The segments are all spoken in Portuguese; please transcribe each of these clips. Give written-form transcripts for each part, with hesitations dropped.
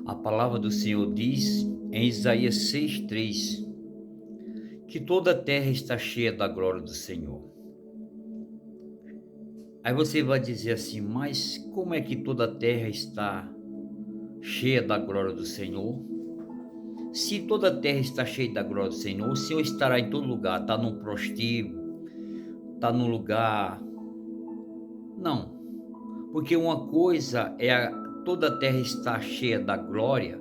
A palavra do Senhor diz em Isaías 6:3 que toda a terra está cheia da glória do Senhor. Aí você vai dizer assim, mas como é que toda a terra está cheia da glória do Senhor? Se toda a terra está cheia da glória do Senhor, o Senhor estará em todo lugar, está num prostíbulo, está num lugar. Não, porque uma coisa é toda a terra está cheia da glória,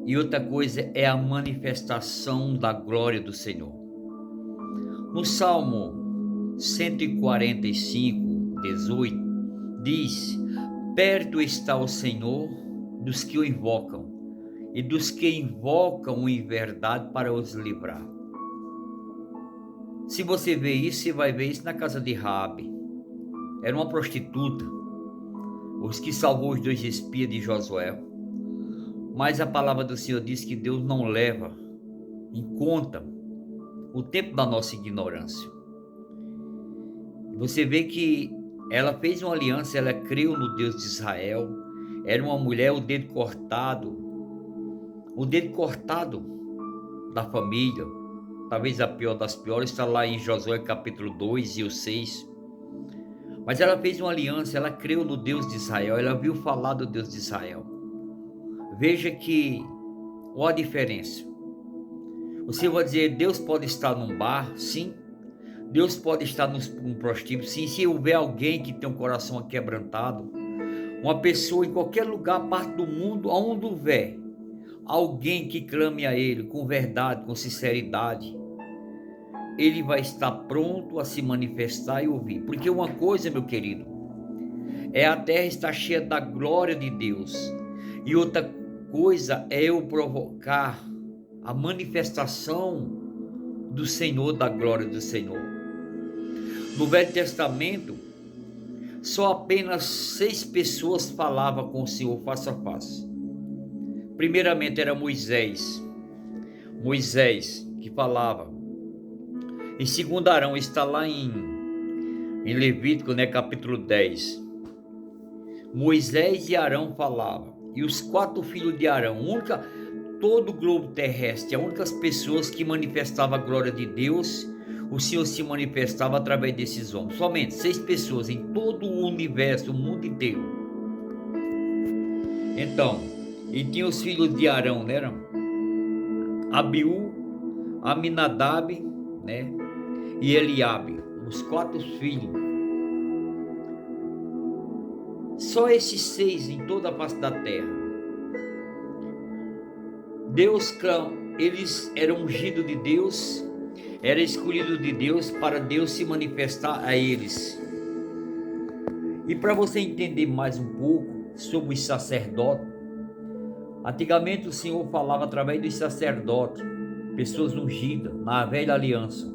e outra coisa é a manifestação da glória do Senhor. No Salmo 145:18 diz: perto está o Senhor dos que o invocam, e dos que invocam em verdade para os livrar. Se você vê isso, você vai ver isso na casa de Raabe. Era uma prostituta, os que salvou os 2 espias de Josué. Mas a palavra do Senhor diz que Deus não leva em conta o tempo da nossa ignorância. Você vê que ela fez uma aliança, ela creu no Deus de Israel. Era uma mulher, o dedo cortado da família, talvez a pior das piores, está lá em Josué capítulo 2 e o 6. Mas ela fez uma aliança, ela creu no Deus de Israel, ela viu falar do Deus de Israel. Veja que, olha a diferença. Você vai dizer, Deus pode estar num bar? Sim. Deus pode estar num prostíbulo? Sim. Se houver alguém que tem um coração aquebrantado, uma pessoa em qualquer lugar, parte do mundo, aonde houver alguém que clame a Ele com verdade, com sinceridade, Ele vai estar pronto a se manifestar e ouvir. Porque uma coisa, meu querido, é a terra estar cheia da glória de Deus, e outra coisa é eu provocar a manifestação do Senhor, da glória do Senhor. No Velho Testamento, só apenas 6 pessoas falavam com o Senhor face a face. Primeiramente era Moisés que falava. Em segundo, Arão, está lá em Levítico, capítulo 10. Moisés e Arão falavam, e os 4 filhos de Arão, todo o globo terrestre, as únicas pessoas que manifestavam a glória de Deus, o Senhor se manifestava através desses homens. Somente 6 pessoas em todo o universo, o mundo inteiro. Então, e tinha os filhos de Arão, né? Abiú, Aminadab, né? E Eliabe, os 4 filhos. Só esses 6 em toda a face da terra. Eles eram ungidos de Deus, era escolhido de Deus para Deus se manifestar a eles. E para você entender mais um pouco sobre os sacerdotes, antigamente o Senhor falava através dos sacerdotes, pessoas ungidas na velha aliança.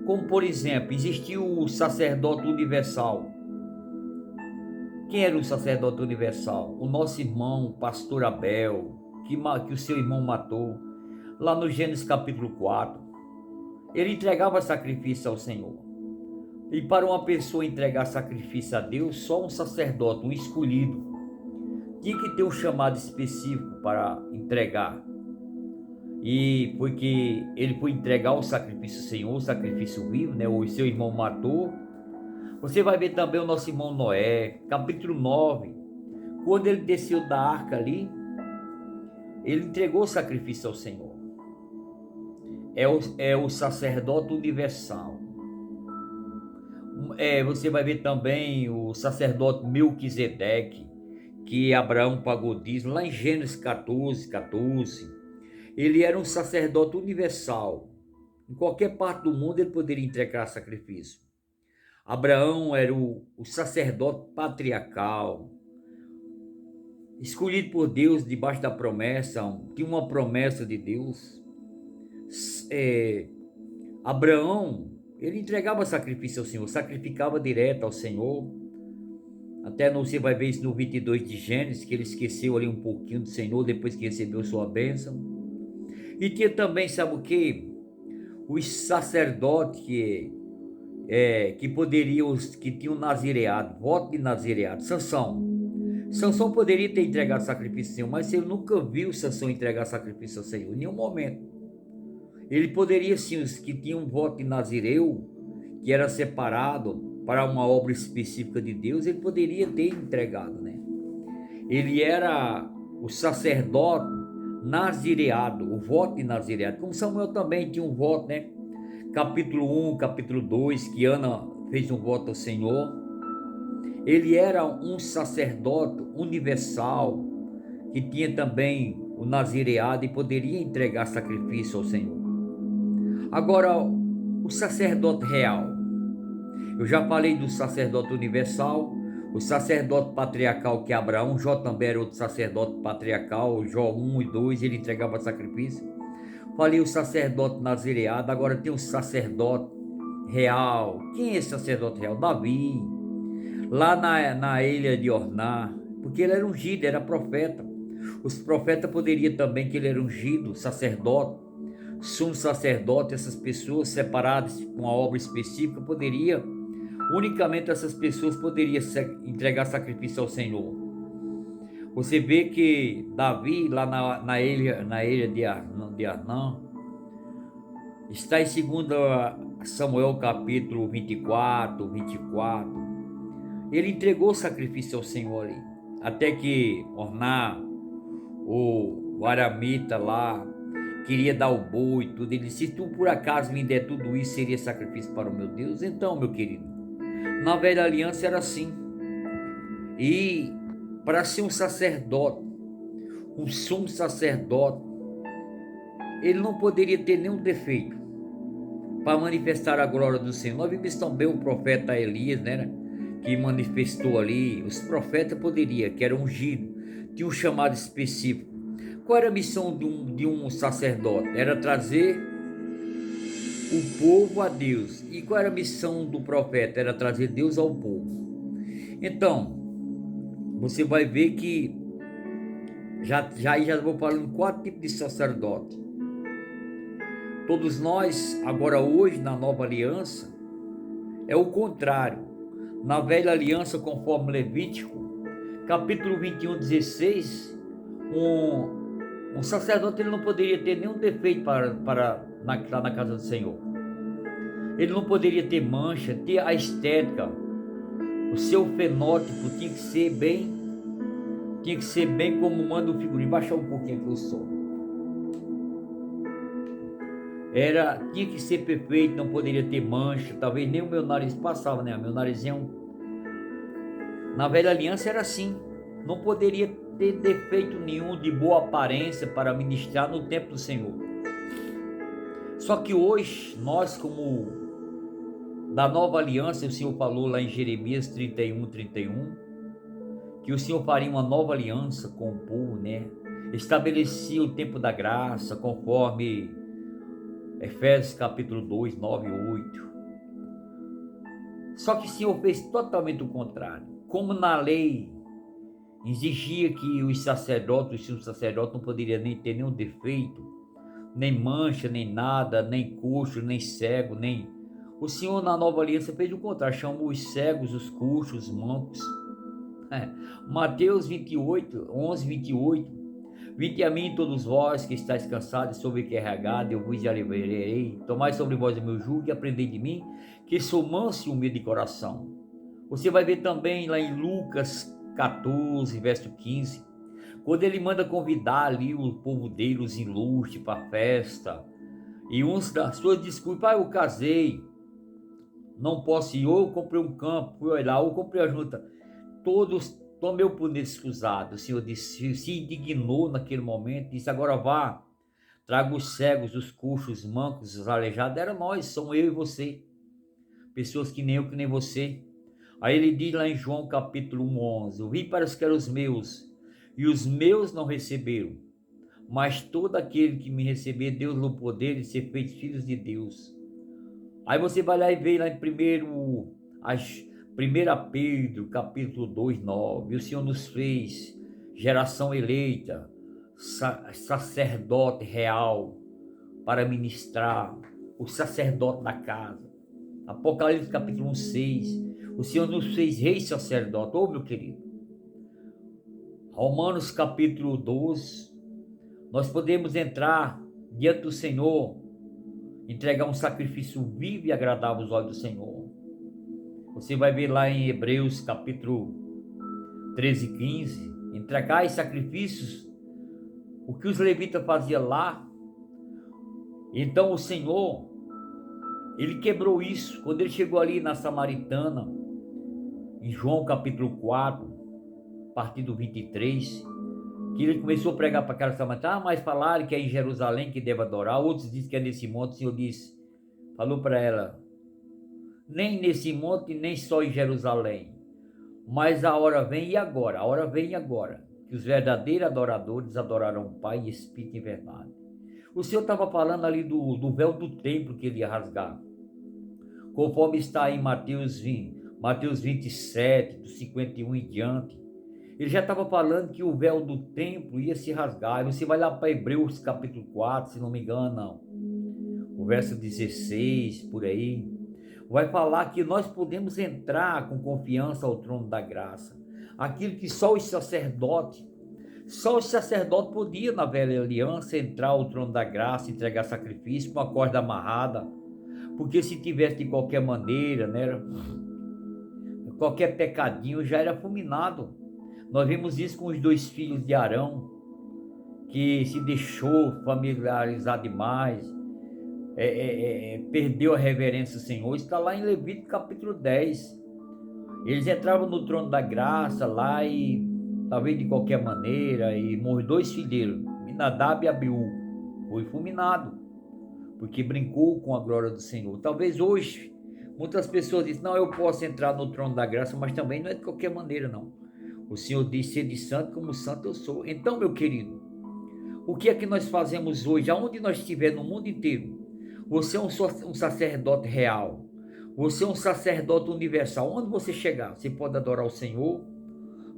Como por exemplo, existia o sacerdote universal. Quem era o sacerdote universal? O nosso irmão, o pastor Abel, que o seu irmão matou, lá no Gênesis capítulo 4. Ele entregava sacrifício ao Senhor. E para uma pessoa entregar sacrifício a Deus, só um sacerdote, um escolhido, tinha que ter um chamado específico para entregar. E porque ele foi entregar o sacrifício ao Senhor, o sacrifício vivo, o seu irmão matou. Você vai ver também o nosso irmão Noé, capítulo 9, quando ele desceu da arca ali, ele entregou o sacrifício ao Senhor. É o sacerdote universal. Você vai ver também o sacerdote Melquisedeque, que Abraão pagou dízimo, lá em Gênesis 14. Ele era um sacerdote universal. Em qualquer parte do mundo ele poderia entregar sacrifício. Abraão era o sacerdote patriarcal, escolhido por Deus debaixo da promessa, tinha uma promessa de Deus. Abraão, ele entregava sacrifício ao Senhor, sacrificava direto ao Senhor. Até você vai ver isso no 22 de Gênesis, que ele esqueceu ali um pouquinho do Senhor depois que recebeu sua bênção. E tinha também, sabe o que? Os sacerdotes que tinham nazireado, voto de nazireado. Sansão Sansão poderia ter entregado sacrifício ao Senhor, mas eu nunca vi Sansão entregar sacrifício ao Senhor, em nenhum momento. Ele poderia sim, os que tinham um voto de Nazireu, que era separado para uma obra específica de Deus, ele poderia ter entregado, né? Ele era o sacerdote nazireado, o voto de nazireado, como Samuel também tinha um voto, né? Capítulo 1, capítulo 2, que Ana fez um voto ao Senhor. Ele era um sacerdote universal, que tinha também o nazireado e poderia entregar sacrifício ao Senhor. Agora, o sacerdote real. Eu já falei do sacerdote universal, o sacerdote patriarcal, que é Abraão. Jó também era outro sacerdote patriarcal, Jó 1 e 2, ele entregava sacrifício. Falei o sacerdote nazireado, agora tem o sacerdote real. Quem é esse sacerdote real? Davi, lá na ilha de Orná, porque ele era ungido, era profeta. Os profetas poderiam também, que ele era ungido, sacerdote, sumo sacerdote. Essas pessoas separadas com uma obra específica poderia, unicamente essas pessoas poderiam entregar sacrifício ao Senhor. Você vê que Davi, lá na ilha de Arnã, está em 2 Samuel capítulo 24, ele entregou sacrifício ao Senhor ali, até que Orná, o aramita lá, queria dar o boi e tudo. Ele disse: se tu por acaso me der tudo isso, seria sacrifício para o meu Deus? Então, meu querido, na velha aliança era assim. E para ser um sacerdote, um sumo sacerdote, ele não poderia ter nenhum defeito para manifestar a glória do Senhor. Nós vimos também o profeta Elias, né, que manifestou ali. Os profetas poderiam, que era ungido, tinha um chamado específico. Qual era a missão de um sacerdote? Era trazer o povo a Deus. E qual era a missão do profeta? Era trazer Deus ao povo. Então, você vai ver que já vou falando 4 tipos de sacerdote. Todos nós, agora hoje, na nova aliança, é o contrário. Na velha aliança, conforme Levítico, capítulo 21, 16, um sacerdote ele não poderia ter nenhum defeito para estar na casa do Senhor. Ele não poderia ter mancha, ter a estética. O seu fenótipo tinha que ser bem como manda o figurino. Baixar um pouquinho aqui o som. Tinha que ser perfeito, não poderia ter mancha. Talvez nem o meu nariz passava, né? Meu narizinho. Na velha aliança era assim. Não poderia ter defeito nenhum, de boa aparência para ministrar no templo do Senhor. Só que hoje, nós como da nova aliança, o Senhor falou lá em Jeremias 31, que o Senhor faria uma nova aliança com o povo, né? Estabelecia o tempo da graça, conforme Efésios capítulo 2, 9 e 8. Só que o Senhor fez totalmente o contrário. Como na lei exigia que os sacerdotes, os sumos sacerdotes, não poderiam nem ter nenhum defeito, nem mancha, nem nada, nem coxo, nem cego, nem... O Senhor na nova aliança fez o contrário, chamou os cegos, os coxos, os mancos. Mateus 28, 11, 28. Vinde a mim todos vós que estáis cansados e sobrecarregados, eu vos aliviarei. Tomai sobre vós o meu jugo e aprendei de mim, que sou manso e humilde de coração. Você vai ver também lá em Lucas 14, verso 15, quando ele manda convidar ali o povo dele, os ilustres, para a festa. E uns das suas desculpas: eu casei, não posso ir, ou eu comprei um campo, fui lá, ou comprei a junta. Todos tomei por excusado. O Senhor disse, se indignou naquele momento, disse: agora vá, traga os cegos, os coxos, os mancos, os aleijados. Era nós, são eu e você, pessoas que nem eu, que nem você. Aí ele diz lá em João capítulo 11, eu vim para os que eram os meus, e os meus não receberam, mas todo aquele que me receber, Deus no poder de ser feitos filhos de Deus. Aí você vai lá e vê lá em 1 Pedro, capítulo 2, 9. O Senhor nos fez geração eleita, sacerdote real, para ministrar, o sacerdote da casa. Apocalipse, capítulo 1, 6. O Senhor nos fez rei sacerdote. Ô, meu querido, Romanos capítulo 12, nós podemos entrar diante do Senhor, entregar um sacrifício vivo e agradável aos olhos do Senhor. Você vai ver lá em Hebreus capítulo 13, 15, entregar sacrifícios, o que os levitas faziam lá. Então o Senhor, ele quebrou isso, quando ele chegou ali na Samaritana, em João capítulo 4, a partir do 23, que ele começou a pregar para aquela Samaritana, mas falaram que é em Jerusalém que deve adorar, outros dizem que é nesse monte. O Senhor disse, falou para ela, nem nesse monte, nem só em Jerusalém, mas a hora vem e agora, a hora vem e agora, que os verdadeiros adoradores adorarão o Pai em espírito e verdade. O Senhor estava falando ali do véu do templo que ele ia rasgar, conforme está em Mateus 27, do 51 em diante. Ele já estava falando que o véu do templo ia se rasgar. Você vai lá para Hebreus capítulo 4, se não me engano, não. O verso 16, por aí. Vai falar que nós podemos entrar com confiança ao trono da graça. Aquilo que só os sacerdotes podiam, na velha aliança, entrar ao trono da graça, entregar sacrifício com a corda amarrada. Porque se tivesse de qualquer maneira, né, qualquer pecadinho já era fulminado. Nós vimos isso com os 2 filhos de Arão, que se deixou familiarizar demais, perdeu a reverência ao Senhor. Está lá em Levítico capítulo 10. Eles entravam no trono da graça lá e, talvez de qualquer maneira, e morreram 2 filhos, Minadab e Abiú, foi fulminado, porque brincou com a glória do Senhor. Talvez hoje, muitas pessoas dizem, não, eu posso entrar no trono da graça, mas também não é de qualquer maneira, não. O Senhor diz, ser de santo como santo eu sou. Então, meu querido, o que é que nós fazemos hoje? Aonde nós estiver no mundo inteiro, você é um sacerdote real, você é um sacerdote universal. Onde você chegar, você pode adorar o Senhor,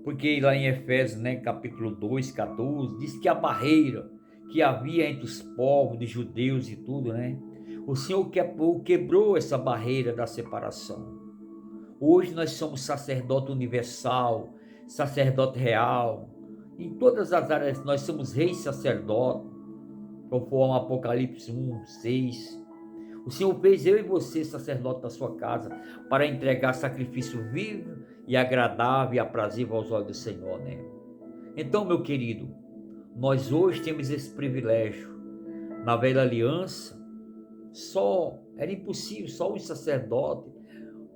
porque lá em Efésios, né, capítulo 2, 14, diz que a barreira que havia entre os povos de judeus e tudo, né, o Senhor quebrou essa barreira da separação. Hoje nós somos sacerdote universal, sacerdote real. Em todas as áreas nós somos reis sacerdote, conforme Apocalipse 1, 6. O Senhor fez eu e você sacerdote da sua casa para entregar sacrifício vivo e agradável e aprazível aos olhos do Senhor, né? Então, meu querido, nós hoje temos esse privilégio. Na velha aliança, era impossível, só um sacerdote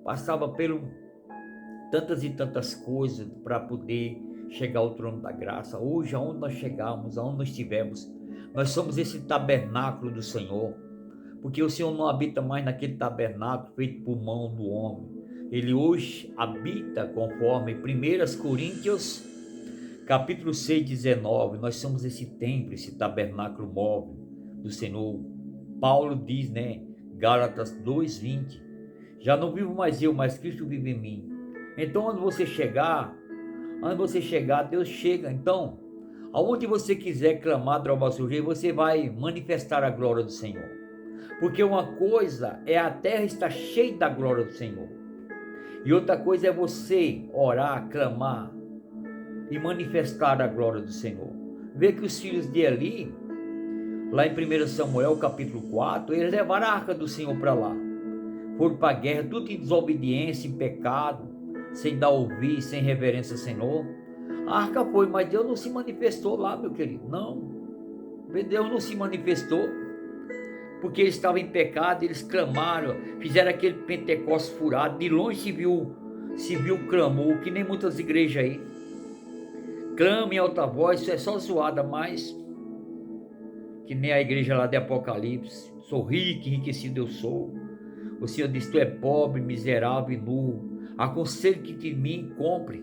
passava por tantas e tantas coisas para poder chegar ao trono da graça. Hoje, aonde nós chegamos, aonde nós estivermos, nós somos esse tabernáculo do Senhor, porque o Senhor não habita mais naquele tabernáculo feito por mão do homem. Ele hoje habita, conforme 1 Coríntios capítulo 6, 19, nós somos esse templo, esse tabernáculo móvel do Senhor. Paulo diz, né, Gálatas 2, 20, já não vivo mais eu, mas Cristo vive em mim. Então, onde você chegar, Deus chega. Então, aonde você quiser clamar, drobar o seu jeito, você vai manifestar a glória do Senhor. Porque uma coisa é a terra estar cheia da glória do Senhor, e outra coisa é você orar, clamar e manifestar a glória do Senhor. Vê que os filhos de Eli, lá em 1 Samuel capítulo 4, eles levaram a arca do Senhor para lá, foram para a guerra, tudo em desobediência, em pecado, sem dar ouvir, sem reverência ao Senhor. A arca foi, mas Deus não se manifestou lá, meu querido, não. Deus não se manifestou, porque eles estavam em pecado, eles clamaram, fizeram aquele Pentecostes furado, de longe se viu clamor, que nem muitas igrejas aí. Clama em alta voz, isso é só zoada, mas que nem a igreja lá de Apocalipse, sou rico, enriquecido eu sou. O Senhor diz, tu é pobre, miserável e nu. Aconselho que de mim compre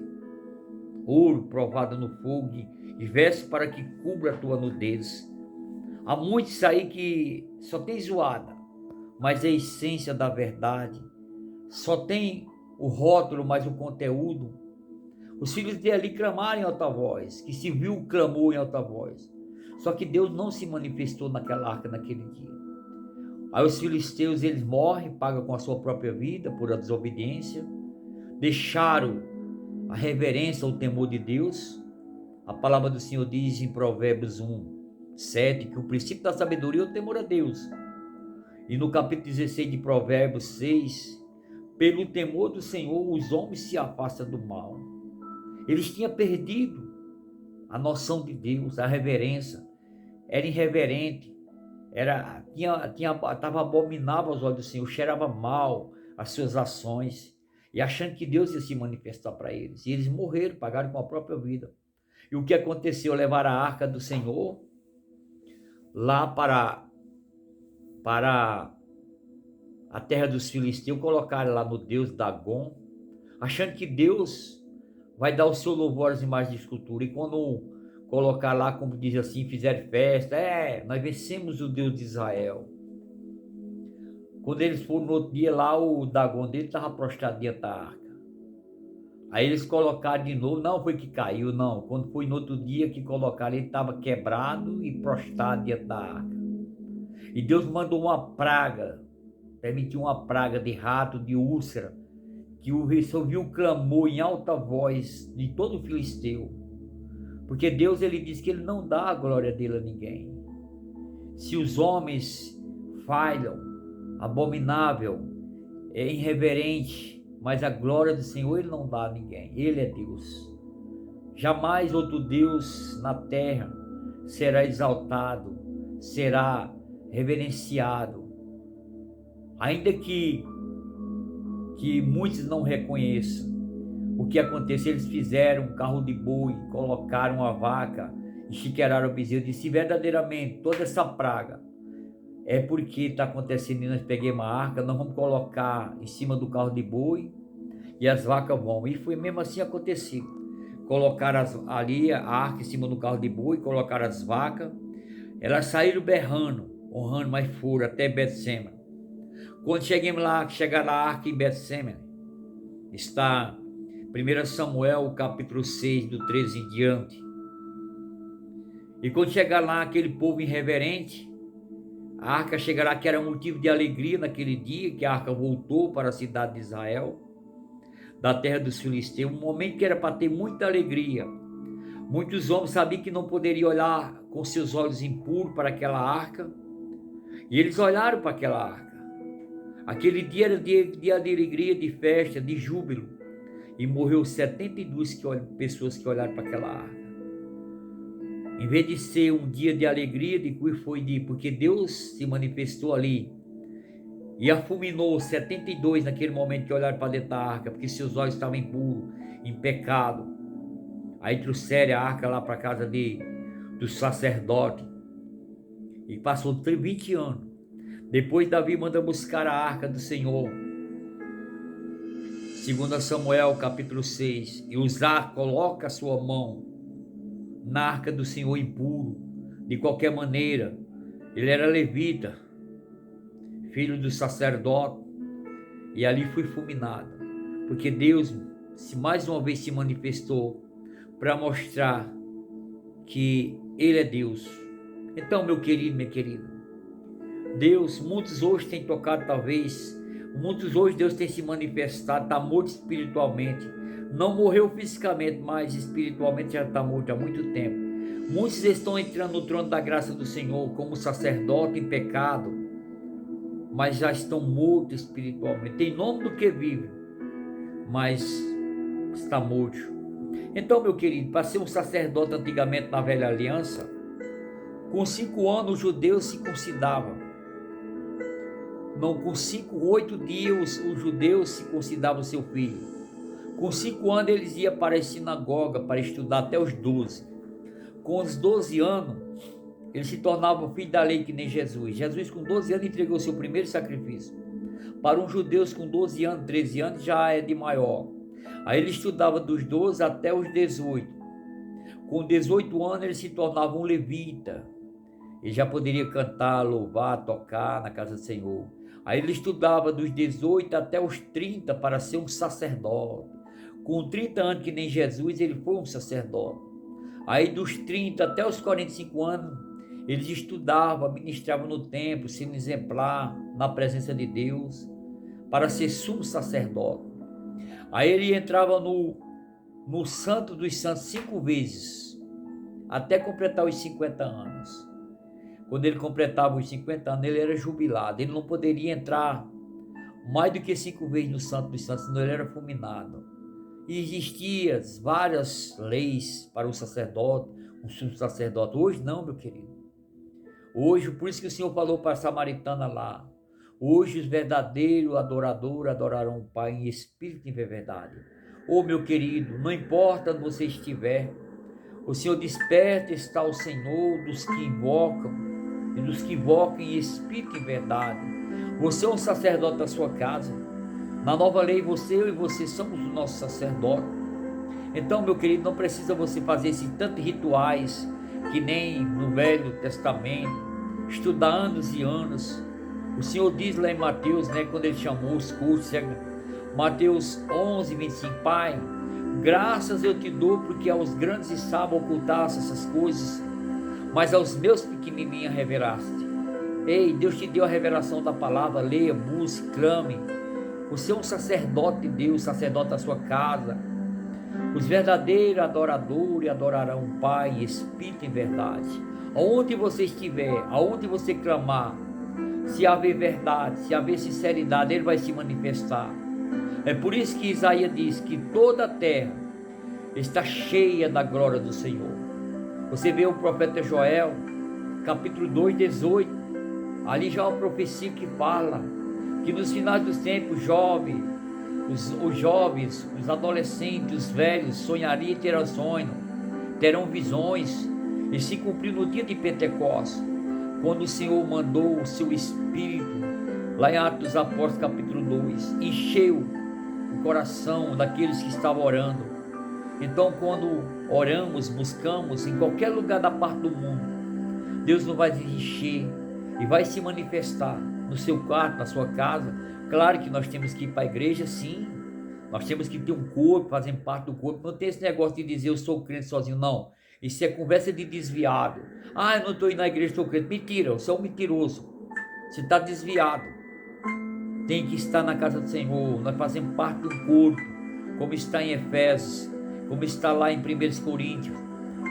ouro provado no fogo e veste para que cubra a tua nudez. Há muitos aí que só tem zoada, mas é a essência da verdade. Só tem o rótulo, mas o conteúdo. Os filhos de Eli clamaram em alta voz, que se viu o clamor em alta voz. Só que Deus não se manifestou naquela arca naquele dia. Aí os filisteus, eles morrem, pagam com a sua própria vida por a desobediência. Deixaram a reverência, o temor de Deus. A palavra do Senhor diz em Provérbios 1:7 que o princípio da sabedoria é o temor a Deus. E no capítulo 16 de Provérbios 6, pelo temor do Senhor os homens se afastam do mal. Eles tinham perdido a noção de Deus, a reverência, era irreverente, estava abominável aos olhos do Senhor, cheirava mal as suas ações, e achando que Deus ia se manifestar para eles. E eles morreram, pagaram com a própria vida. E o que aconteceu? Levaram a arca do Senhor lá para a terra dos filisteus, colocaram lá no deus Dagon, achando que Deus vai dar o seu louvor às imagens de escultura. E quando colocar lá, como diz assim, fizeram festa, nós vencemos o Deus de Israel. Quando eles foram no outro dia lá, o Dagon dele estava prostrado diante da arca. Aí eles colocaram de novo, não foi que caiu, não. Quando foi no outro dia que colocaram, ele estava quebrado e prostrado diante da arca. E Deus mandou uma praga, permitiu uma praga de rato, de úlcera, que ouviu o clamor em alta voz de todo o filisteu. Porque Deus, ele diz que ele não dá a glória dele a ninguém. Se os homens falham, abominável, é irreverente, mas a glória do Senhor ele não dá a ninguém. Ele é Deus. Jamais outro Deus na terra será exaltado, será reverenciado. Ainda que muitos não reconheçam o que aconteceu, eles fizeram um carro de boi, colocaram a vaca, enxiqueiraram o bezerro. Disse: verdadeiramente toda essa praga é porque está acontecendo. Nós peguemos uma arca, nós vamos colocar em cima do carro de boi e as vacas vão. E foi mesmo assim acontecido. Colocaram ali a arca em cima do carro de boi, colocaram as vacas, elas saíram berrando, honrando, mas foram até Betsemane. Quando chegaram a arca em Betsemane, está 1 Samuel capítulo 6, do 13 em diante. E quando chegar lá, aquele povo irreverente, a arca chegará, que era motivo de alegria naquele dia, que a arca voltou para a cidade de Israel, da terra dos filisteus, um momento que era para ter muita alegria. Muitos homens sabiam que não poderiam olhar com seus olhos impuros para aquela arca, e eles olharam para aquela arca. Aquele dia era dia de alegria, de festa, de júbilo, e morreu 72 pessoas que olharam para aquela arca. Em vez de ser um dia de alegria, porque Deus se manifestou ali e afulminou 72 naquele momento que olharam para dentro da arca, porque seus olhos estavam impuros, em pecado. Aí trouxeram a arca lá para a casa do sacerdote, e passou 20 anos. Depois Davi manda buscar a arca do Senhor. 2 Samuel capítulo 6, e Uzá coloca a sua mão na arca do Senhor impuro, de qualquer maneira. Ele era levita, filho do sacerdote, e ali foi fulminado, porque Deus mais uma vez se manifestou para mostrar que Ele é Deus. Então, meu querido, minha querida, Deus, muitos hoje têm tocado, muitos hoje Deus tem se manifestado, está morto espiritualmente, não morreu fisicamente, mas espiritualmente já está morto há muito tempo. Muitos estão entrando no trono da graça do Senhor como sacerdote em pecado, mas já estão mortos espiritualmente. Tem nome do que vive, mas está morto. Então, meu querido, para ser um sacerdote antigamente na velha aliança, com 5 anos os judeus se circuncidavam. Não, com 8 dias os judeus circuncidavam seu filho. Com 5 anos eles iam para a sinagoga para estudar até os 12. Com os 12 anos, eles se tornavam filho da lei que nem Jesus. Jesus com 12 anos entregou seu primeiro sacrifício. Para um judeu com 12 anos, 13 anos já é de maior. Aí ele estudava dos 12 até os 18. Com 18 anos ele se tornava um levita. Ele já poderia cantar, louvar, tocar na casa do Senhor. Aí ele estudava dos 18 até os 30 para ser um sacerdote. Com 30 anos, que nem Jesus, ele foi um sacerdote. Aí dos 30 até os 45 anos, eles estudavam, ministravam no templo, sendo exemplar na presença de Deus, para ser sumo sacerdote. Aí ele entrava no Santo dos Santos 5 vezes. até completar os 50 anos. Quando ele completava os 50 anos, ele era jubilado. Ele não poderia entrar mais do que 5 vezes no Santo dos Santos, senão ele era fulminado. E existiam várias leis para o sacerdote, um sumo sacerdote. Hoje não, meu querido. Hoje, por isso que o Senhor falou para a samaritana lá, hoje os verdadeiros adoradores adorarão o Pai em espírito e em verdade. Ô meu querido, não importa onde você estiver, o Senhor desperta está o Senhor dos que invocam, e dos que invocam em espírito e em verdade. Você é um sacerdote da sua casa. Na nova lei, eu e você somos o nosso sacerdote. Então, meu querido, não precisa você fazer esses tantos rituais que nem no Velho Testamento, estudar anos e anos. O Senhor diz lá em Mateus, quando ele chamou os cultos, Mateus 11, 25, Pai, graças eu te dou porque aos grandes e sábios ocultaste essas coisas, mas aos meus pequenininhos revelaste. Ei, Deus te deu a revelação da palavra, leia, busque, clame. Você é um sacerdote de Deus, sacerdote da sua casa. Os verdadeiros adoradores adorarão o Pai em espírito e em verdade. Aonde você estiver, aonde você clamar, se haver verdade, se haver sinceridade, Ele vai se manifestar. É por isso que Isaías diz que toda a terra está cheia da glória do Senhor. Você vê o profeta Joel, capítulo 2, 18. Ali já há uma profecia que fala que nos finais dos tempos, os jovens, os adolescentes, os velhos sonhariam e terão sonho, terão visões, e se cumpriu no dia de Pentecostes, quando o Senhor mandou o seu Espírito, lá em Atos dos Apóstolos capítulo 2, encheu o coração daqueles que estavam orando. Então, quando oramos, buscamos em qualquer lugar da parte do mundo, Deus não vai encher e vai se manifestar no seu quarto, na sua casa. Claro que nós temos que ir para a igreja, sim. Nós temos que ter um corpo, fazer parte do corpo. Não tem esse negócio de dizer eu sou crente sozinho, não. Isso é conversa de desviado. Ah, eu não estou indo na igreja, estou crente. Mentira, você é um mentiroso. Você está desviado. Tem que estar na casa do Senhor. Nós fazemos parte do corpo, como está em Efésios, como está lá em 1 Coríntios,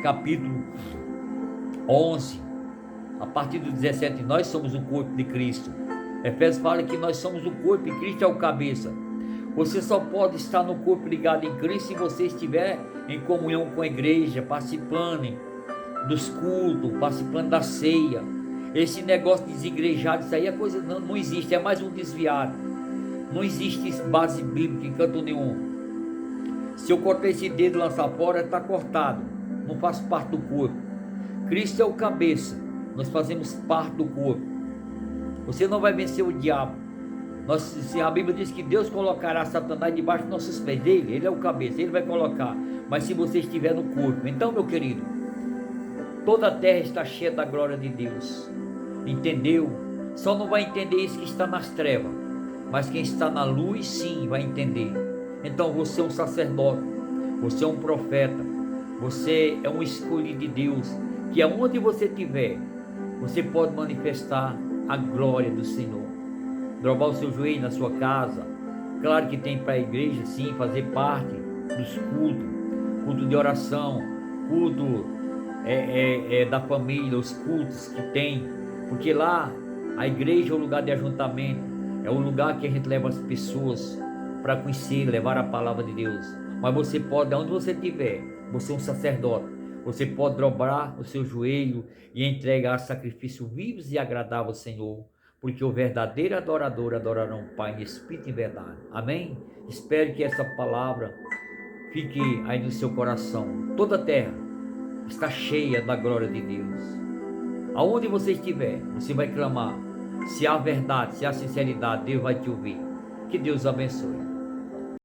capítulo 11, a partir do 17, nós somos o corpo de Cristo. Efésios fala que nós somos o corpo e Cristo é o cabeça. Você só pode estar no corpo ligado em Cristo se você estiver em comunhão com a igreja, participando dos cultos, participando da ceia. Esse negócio de desigrejado, isso aí é coisa, não existe, é mais um desviado. Não existe base bíblica em canto nenhum. Se eu cortar esse dedo e lançar fora, está cortado, não faz parte do corpo. Cristo é o cabeça, nós fazemos parte do corpo. Você não vai vencer o diabo. A Bíblia diz que Deus colocará Satanás debaixo dos nossos pés dele. Ele é o cabeça, ele vai colocar. Mas se você estiver no corpo, então, meu querido, toda a terra está cheia da glória de Deus. Entendeu? Só não vai entender isso que está nas trevas, mas quem está na luz, sim, vai entender. Então você é um sacerdote, você é um profeta, você é um escolhido de Deus, que aonde você estiver, você pode manifestar a glória do Senhor. Dobrar o seu joelho na sua casa. Claro que tem para a igreja, sim, fazer parte dos cultos, culto de oração, culto da família, os cultos que tem, porque lá a igreja é o lugar de ajuntamento, é o lugar que a gente leva as pessoas para conhecer, levar a palavra de Deus. Mas você pode, onde você estiver, você é um sacerdote, você pode dobrar o seu joelho e entregar sacrifícios vivos e agradáveis ao Senhor, porque o verdadeiro adorador adorará o Pai em espírito e verdade. Amém? Espero que essa palavra fique aí no seu coração. Toda a terra está cheia da glória de Deus. Aonde você estiver, você vai clamar. Se há verdade, se há sinceridade, Deus vai te ouvir. Que Deus abençoe.